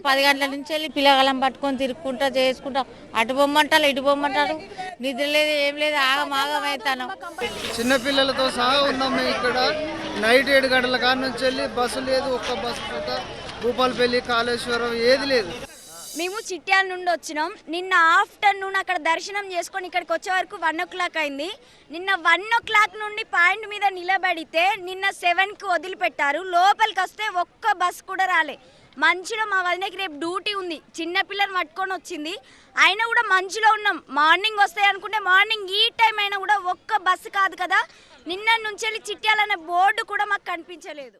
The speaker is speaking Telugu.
10 గంటల నుంచి వెళ్ళి పిల్లగాళ్ళం పట్టుకొని తిరుక్కుంటా చేసుకుంటా అటు బొమ్మంటారు ఇటు బొమ్మంటారు నిద్ర లేదు ఏం లేదు ఆగమాగం అవుతాను. చిన్నపిల్లలతో సహా ఉన్నాం మేము ఇక్కడ. నైట్ 7 గంటల కాడ నుంచి వెళ్ళి బస్సు లేదు, ఒక్క బస్సు పోత భూపాలపల్లి కాళేశ్వరం ఏది లేదు. మేము చిట్యాల నుండి వచ్చినాం. నిన్న ఆఫ్టర్నూన్ అక్కడ దర్శనం చేసుకొని ఇక్కడికి వచ్చే వరకు 1 o'clock అయింది. నిన్న 1 o'clock నుండి పాయింట్ మీద నిలబడితే నిన్న 7కి వదిలిపెట్టారు. లోపలికి వస్తే ఒక్క బస్ కూడా రాలే. మంచిలో మా వదినకి రేపు డ్యూటీ ఉంది, చిన్నపిల్లని పట్టుకొని వచ్చింది. అయినా కూడా మంచిలో ఉన్నాం. మార్నింగ్ వస్తాయి అనుకుంటే మార్నింగ్ ఈ టైం అయినా కూడా ఒక్క బస్సు కాదు కదా. నిన్న నుంచి వెళ్ళి చిట్యాలనే బోర్డు కూడా మాకు కనిపించలేదు.